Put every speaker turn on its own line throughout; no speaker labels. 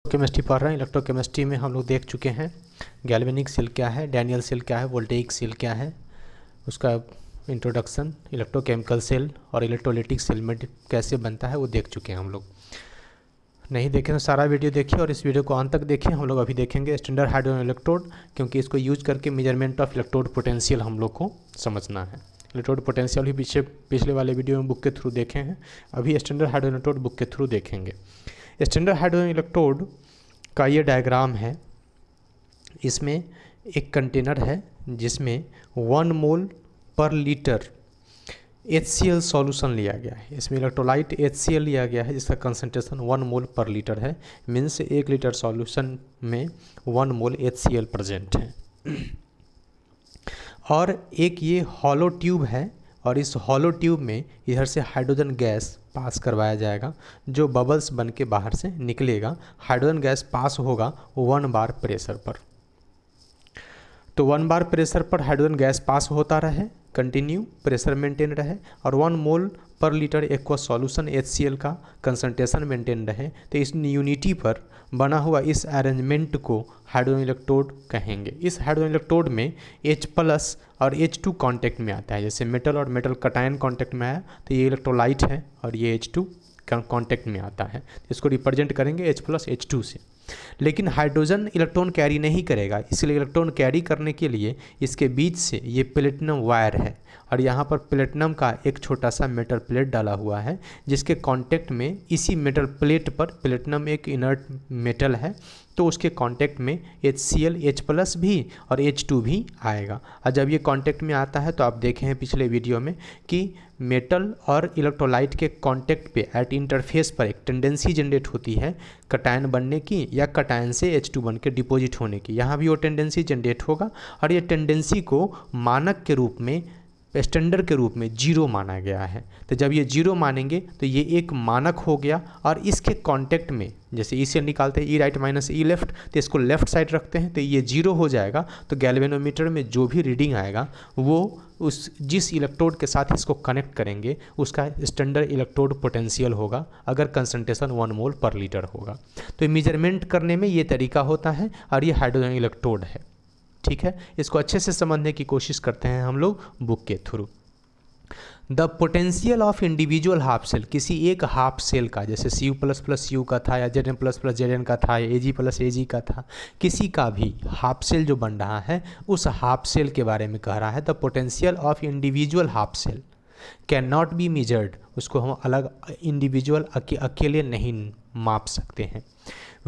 Chemistry पढ़ रहे हैं। इलेक्ट्रोकेमिस्ट्री में हम लोग देख चुके हैं गैल्वेनिक सेल क्या है, डैनियल सेल क्या है, वोल्टेइक सेल क्या है, उसका इंट्रोडक्शन, इलेक्ट्रोकेमिकल सेल और इलेक्ट्रोलाइटिक सेल में कैसे बनता है वो देख चुके हैं हम लोग। नहीं देखें तो सारा वीडियो देखिए और इस वीडियो को अंत तक देखिए। हम लोग अभी देखेंगे स्टैंडर्ड हाइड्रोजन इलेक्ट्रोड, क्योंकि इसको यूज करके मेजरमेंट ऑफ इलेक्ट्रोड पोटेंशियल हम लोग को समझना है। इलेक्ट्रोड पोटेंशियल भी पिछले वाले वीडियो में बुक के थ्रू देखे हैं, अभी स्टैंडर्ड हाइड्रोजन इलेक्ट्रोड बुक के थ्रू देखेंगे। स्टैंडर्ड हाइड्रोजन इलेक्ट्रोड का ये डायग्राम है। इसमें एक कंटेनर है जिसमें 1 मोल पर लीटर HCl सॉल्यूशन लिया गया है। इसमें इलेक्ट्रोलाइट HCl लिया गया है जिसका कंसंट्रेशन 1 मोल पर लीटर है। मीन्स 1 लीटर सॉल्यूशन में 1 मोल HCl प्रेजेंट है। और एक ये हॉलो ट्यूब है और इस हॉलो ट्यूब में इधर से हाइड्रोजन गैस पास करवाया जाएगा जो बबल्स बन के बाहर से निकलेगा। हाइड्रोजन गैस पास होगा 1 बार प्रेशर पर। तो 1 बार प्रेशर पर हाइड्रोजन गैस पास होता रहे, कंटिन्यू प्रेशर मेंटेन रहे और 1 मोल पर लीटर एक्वा सॉल्यूशन HCl का कंसंट्रेशन मेंटेन रहे। तो इस यूनिटी पर बना हुआ इस अरेंजमेंट को हाइड्रोजन इलेक्ट्रोड कहेंगे। इस हाइड्रोजन इलेक्ट्रोड में H+ और H2 कांटेक्ट में आता है। जैसे मेटल और मेटल कटायन कांटेक्ट में आया तो ये इलेक्ट्रोलाइट है और ये H2 कांटेक्ट में आता है। इसको रिप्रेजेंट करेंगे H+ H2 से। लेकिन हाइड्रोजन इलेक्ट्रॉन कैरी नहीं करेगा, इसलिए इलेक्ट्रॉन कैरी करने के लिए इसके बीच से ये प्लेटिनम वायर है और यहाँ पर प्लेटिनम का एक छोटा सा मेटल प्लेट डाला हुआ है जिसके कांटेक्ट में इसी मेटल प्लेट पर प्लेटिनम एक इनर्ट मेटल है तो उसके कांटेक्ट में HCl H+ भी और H2 भी आएगा। और जब ये कांटेक्ट में आता है तो आप देखे हैं पिछले वीडियो में कि मेटल और इलेक्ट्रोलाइट के कांटेक्ट पे एट इंटरफेस पर एक टेंडेंसी जनरेट होती है कटायन बनने की या कटायन से H2 बन के डिपॉजिट होने की। यहाँ भी वो टेंडेंसी जनरेट होगा और ये टेंडेंसी को मानक के रूप में, स्टैंडर्ड के रूप में 0 माना गया है। तो जब ये 0 मानेंगे तो ये एक मानक हो गया और इसके कांटेक्ट में जैसे ई से निकालते हैं ई राइट माइनस ई लेफ्ट, तो इसको लेफ्ट साइड रखते हैं तो ये 0 हो जाएगा। तो गैल्वेनोमीटर में जो भी रीडिंग आएगा वो उस जिस इलेक्ट्रोड के साथ इसको कनेक्ट करेंगे उसका स्टैंडर्ड इलेक्ट्रोड पोटेंशियल होगा अगर कंसंट्रेशन 1 मोल पर लीटर होगा। तो मेजरमेंट करने में ये तरीका होता है और ये हाइड्रोजन इलेक्ट्रोड है। ठीक है, इसको अच्छे से समझने की कोशिश करते हैं हम लोग बुक के through. The potential of individual half cell, किसी एक हाफ सेल का, जैसे Cu++ का था या Zn++ Zn का था या Ag+ Ag का था, किसी का भी हाफ सेल जो बन रहा है उस हाफ सेल के बारे में कह रहा है। The potential of individual half cell can not be measured, उसको हम अलग इंडिविजुअल अकेले नहीं माप सकते हैं।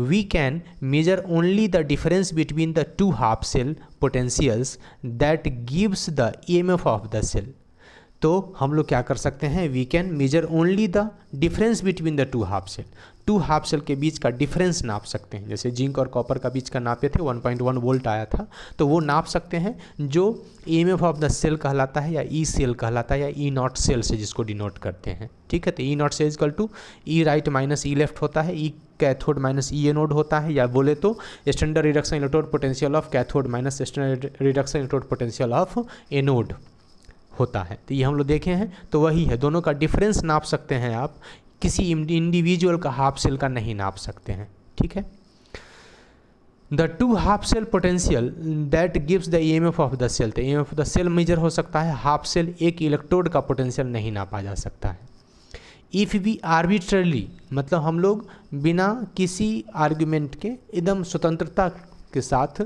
We can measure only the difference between the two half cell potentials that gives the EMF of the cell। तो हम लोग क्या कर सकते हैं, we can measure only the difference between the two half cell, two half cell के बीच का डिफरेंस नाप सकते हैं। जैसे जिंक और कॉपर का बीच का नापे थे 1.1 वोल्ट आया था तो वो नाप सकते हैं जो EMF ऑफ द सेल कहलाता है या ई सेल कहलाता है या ई नॉट सेल से जिसको डिनोट करते हैं। ठीक है, तो ई नॉट से equal to E right minus E left होता है, E cathode minus E anode होता है, या बोले तो standard reduction electrode potential of cathode minus standard reduction electrode potential of anode होता है। तो ये हम लोग देखे हैं, तो वही है, दोनों का डिफरेंस नाप सकते हैं आप, किसी इंडिविजुअल का हाफ सेल का नहीं नाप सकते हैं। ठीक है, the two half cell potential that gives the EMF of the cell, तो EMF of the cell measure हो सकता है, हाफ सेल एक इलेक्ट्रोड का पोटेंशियल नहीं नापा जा सकता है। इफ़ वी आर्बिट्रली, मतलब हम लोग बिना किसी आर्ग्यूमेंट के एकदम स्वतंत्रता के साथ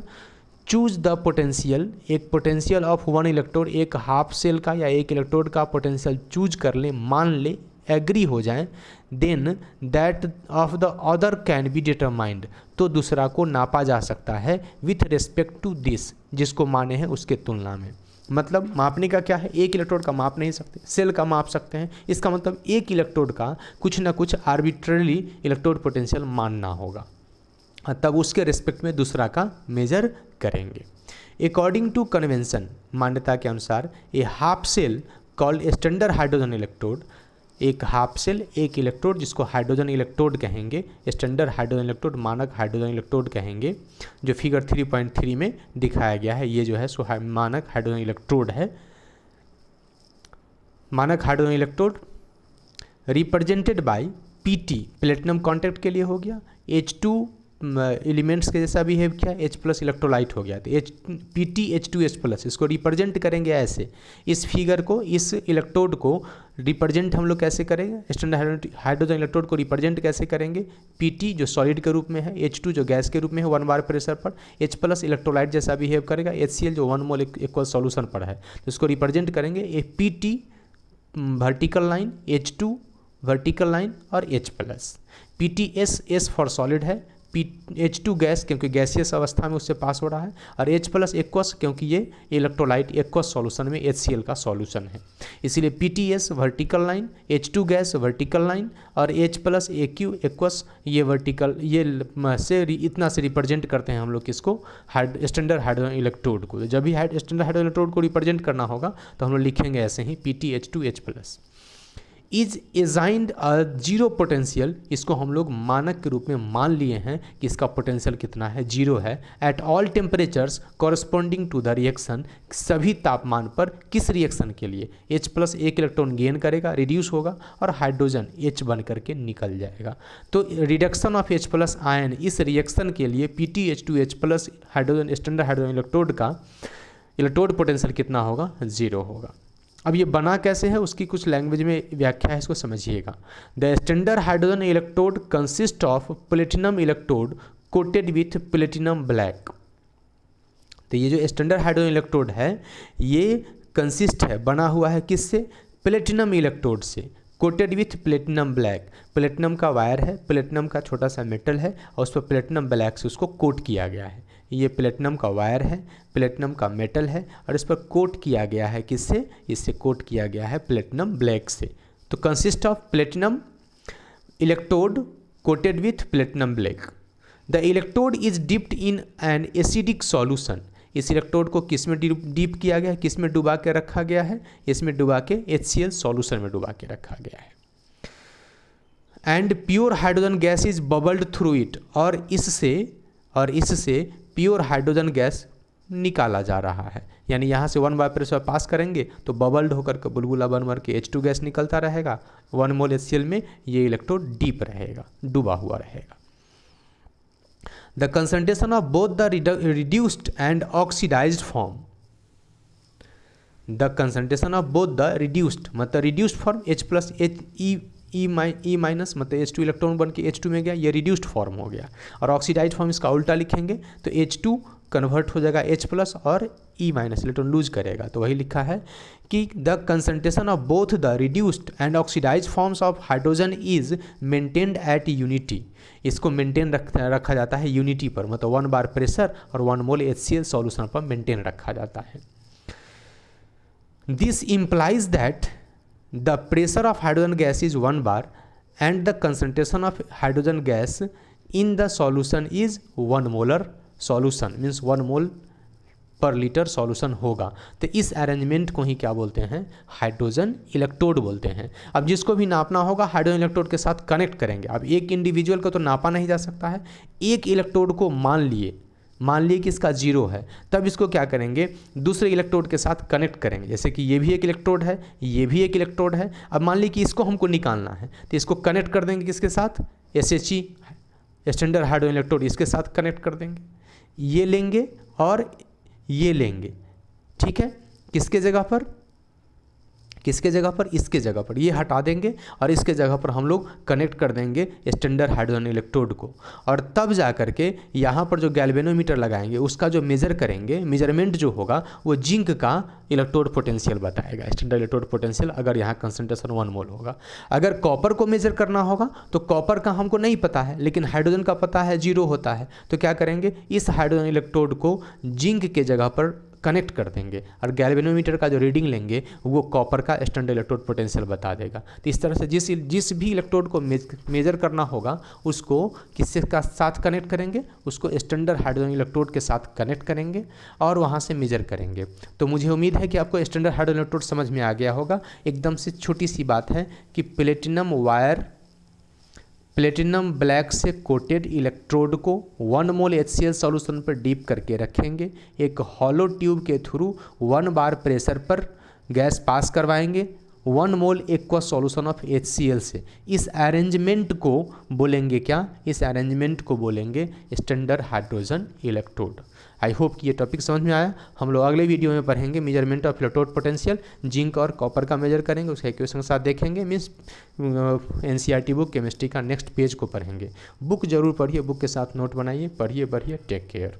चूज द पोटेंशियल, एक पोटेंशियल ऑफ 1 इलेक्ट्रोड, एक हाफ सेल का या एक इलेक्ट्रोड का पोटेंशियल चूज कर ले, मान ले, एग्री हो जाए, then that of the other can be determined, तो दूसरा को नापा जा सकता है विथ रिस्पेक्ट टू दिस, जिसको माने हैं उसके तुलना में। मतलब मापने का क्या है, एक इलेक्ट्रोड का माप नहीं सकते, सेल का माप सकते हैं। इसका मतलब एक इलेक्ट्रोड का कुछ ना कुछ आर्बिट्ररी इलेक्ट्रोड पोटेंशियल मानना होगा, तब उसके रिस्पेक्ट में दूसरा का मेजर करेंगे। अकॉर्डिंग टू कन्वेंशन, मान्यता के अनुसार, a half cell called standard hydrogen electrode, एक हाफ सेल एक इलेक्ट्रोड जिसको हाइड्रोजन इलेक्ट्रोड कहेंगे, स्टैंडर्ड हाइड्रोजन इलेक्ट्रोड, मानक हाइड्रोजन इलेक्ट्रोड कहेंगे, जो फिगर 3.3 में दिखाया गया है। ये जो है सो मानक हाइड्रोजन इलेक्ट्रोड है। मानक hydrogen electrode represented by Pt, platinum contact के लिए हो गया, H2 एलिमेंट्स के जैसा बिहेव किया, H+ इलेक्ट्रोलाइट हो गया, तो PtH2H+, इसको रिप्रेजेंट करेंगे ऐसे। इस फिगर को, इस इलेक्ट्रोड को रिप्रेजेंट हम लोग कैसे करेंगे, स्टैंडर्ड हाइड्रोजन इलेक्ट्रोड को रिप्रेजेंट कैसे करेंगे, Pt जो सॉलिड के रूप में है, H2 जो गैस के रूप में है 1 बार प्रेशर पर, H+ इलेक्ट्रोलाइट जैसा बिहेव करेगा, HCl जो 1 मोल इक्वल सॉल्यूशन पर है, तो इसको रिप्रेजेंट करेंगे Pt vertical line, H2 vertical line और H+। PtS S for solid है, H2 गैस क्योंकि गैसियस अवस्था में उससे पास हो रहा है, और H+ एक्वस क्योंकि ये इलेक्ट्रोलाइट एक्वस सॉल्यूशन में HCl का सॉल्यूशन है, इसीलिए PtS vertical line, H2 gas vertical line और H+ AQ एक्वस ये वर्टिकल, ये से इतना से रिप्रेजेंट करते हैं हम लोग किसको, स्टैंडर्ड हाइड्रोजन इलेक्ट्रोड को। जब भी स्टैंडर्ड हाइड्रोजन इलेक्ट्रोड को रिप्रेजेंट करना होगा तो हम लोग लिखेंगे ऐसे ही PtH2H+। Is assigned a zero potential, इसको हम लोग मानक के रूप में मान लिए हैं कि इसका पोटेंशियल कितना है, जीरो है, at all temperatures corresponding to the reaction, सभी तापमान पर किस रिएक्शन के लिए, H+ एक इलेक्ट्रॉन गेन करेगा, रिड्यूस होगा और हाइड्रोजन H बन करके निकल जाएगा। तो रिडक्शन ऑफ H+ आयन इस रिएक्शन के लिए PtH2H+ hydrogen standard hydrogen electrode का इलेक्ट्रोड पोटेंशियल कितना होगा, जीरो होगा। अब ये बना कैसे है उसकी कुछ लैंग्वेज में व्याख्या है, इसको समझिएगा। The standard hydrogen electrode consist of platinum electrode coated with platinum black. तो ये जो स्टैंडर्ड हाइड्रोजन इलेक्ट्रोड है ये कंसिस्ट है, बना हुआ है किससे, प्लेटिनम इलेक्ट्रोड से, coated with platinum black. Platinum का वायर है, प्लेटिनम का छोटा सा मेटल है और उस पर प्लेटिनम ब्लैक से उसको कोट किया गया है। ये प्लेटिनम का वायर है, प्लेटिनम का मेटल है और इस पर कोट किया गया है किससे, इससे कोट किया गया है प्लेटिनम ब्लैक से। तो consist of platinum electrode coated with platinum black. The electrode is dipped in an acidic solution, इस इलेक्ट्रोड को किस में डीप किया गया है, किस में डुबा के रखा गया है, इसमें डुबा के HCl सॉल्यूशन में डुबा के रखा गया है। And pure hydrogen gas is bubbled through it, और इससे प्योर हाइड्रोजन गैस निकाला जा रहा है, यानी यहाँ से 1 बार प्रेशर पास करेंगे तो बबल्ड होकर के बुलबुला बन के H2 गैस निकलता रहेगा, 1 मोल HCl में ये इलेक्ट्रोड डीप रहेगा, डूबा हुआ रहेगा। The concentration of both the reduced and oxidized form, the concentration of both the reduced मतलब रिड्यूस्ड फॉर्म H+ E- मतलब H2 इलेक्ट्रॉन बन के H2 में गया, ये रिड्यूस्ड फॉर्म हो गया, और ऑक्सीडाइज फॉर्म इसका उल्टा लिखेंगे तो H2 कन्वर्ट हो जाएगा H+ और E- इलेक्ट्रॉन लूज करेगा। तो वही लिखा है कि the concentration of both the reduced and oxidize forms of hydrogen is maintained at unity, इसको मेंटेन रखा जाता है यूनिटी पर, मतलब 1 बार प्रेशर और 1 मोल HCl सॉल्यूशन पर मेंटेन रखा जाता है। This implies that the pressure of hydrogen gas is 1 bar and the concentration of hydrogen gas in the solution is 1 molar solution, means 1 mole पर लीटर सॉल्यूशन होगा। तो इस अरेंजमेंट को ही क्या बोलते हैं, हाइड्रोजन इलेक्ट्रोड बोलते हैं। अब जिसको भी नापना होगा हाइड्रोजन इलेक्ट्रोड के साथ कनेक्ट करेंगे। अब एक इंडिविजुअल को तो नापा नहीं जा सकता है, एक इलेक्ट्रोड को मान लिए कि इसका जीरो है, तब इसको क्या करेंगे, दूसरे इलेक्ट्रोड के साथ कनेक्ट करेंगे। जैसे कि ये भी एक इलेक्ट्रोड है, ये भी एक इलेक्ट्रोड है। अब मान ली कि इसको हमको निकालना है तो इसको कनेक्ट कर देंगे किसके साथ, SHE स्टैंडर्ड हाइड्रोजन इलेक्ट्रोड, इसके साथ कनेक्ट कर देंगे। ये लेंगे और ये लेंगे, ठीक है, किसके जगह पर, इसके जगह पर ये हटा देंगे और इसके जगह पर हम लोग कनेक्ट कर देंगे स्टैंडर्ड हाइड्रोजन इलेक्ट्रोड को। और तब जा करके यहाँ पर जो गैल्वेनोमीटर लगाएंगे उसका जो मेजर करेंगे, मेजरमेंट जो होगा वो जिंक का इलेक्ट्रोड पोटेंशियल बताएगा, स्टैंडर्ड इलेक्ट्रोड पोटेंशियल, अगर यहाँ कंसंट्रेशन 1 मोल होगा। अगर कॉपर को मेजर करना होगा तो कॉपर का हमको नहीं पता है, लेकिन हाइड्रोजन का पता है, 0 होता है, तो क्या करेंगे, इस हाइड्रोजन इलेक्ट्रोड को जिंक के जगह पर कनेक्ट कर देंगे और गैल्वेनोमीटर का जो रीडिंग लेंगे वो कॉपर का स्टैंडर्ड इलेक्ट्रोड पोटेंशियल बता देगा। तो इस तरह से जिस भी इलेक्ट्रोड को मेजर करना होगा उसको किससे का साथ कनेक्ट करेंगे, उसको स्टैंडर्ड हाइड्रोजन इलेक्ट्रोड के साथ कनेक्ट करेंगे और वहाँ से मेजर करेंगे। तो मुझे उम्मीद है कि आपको स्टैंडर्ड हाइड्रोजन इलेक्ट्रोड समझ में आ गया होगा। एकदम से छोटी सी बात है कि प्लेटिनम वायर प्लेटिनम ब्लैक से कोटेड इलेक्ट्रोड को 1 मोल HCl सॉल्यूशन पर डीप करके रखेंगे, एक हॉलो ट्यूब के थ्रू 1 बार प्रेशर पर गैस पास करवाएंगे, 1 मोल एक्वस सॉल्यूशन ऑफ HCl से। इस अरेंजमेंट को बोलेंगे क्या, इस अरेंजमेंट को बोलेंगे standard hydrogen electrode. I hope कि ये टॉपिक समझ में आया। हम लोग अगले वीडियो में पढ़ेंगे measurement of electrode potential, zinc और कॉपर का मेजर करेंगे, उसके इक्वेशन के साथ देखेंगे। मीन्स NCERT बुक केमिस्ट्री का नेक्स्ट पेज को पढ़ेंगे। बुक जरूर पढ़िए, बुक के साथ नोट बनाइए, पढ़िए बढ़िए, टेक केयर।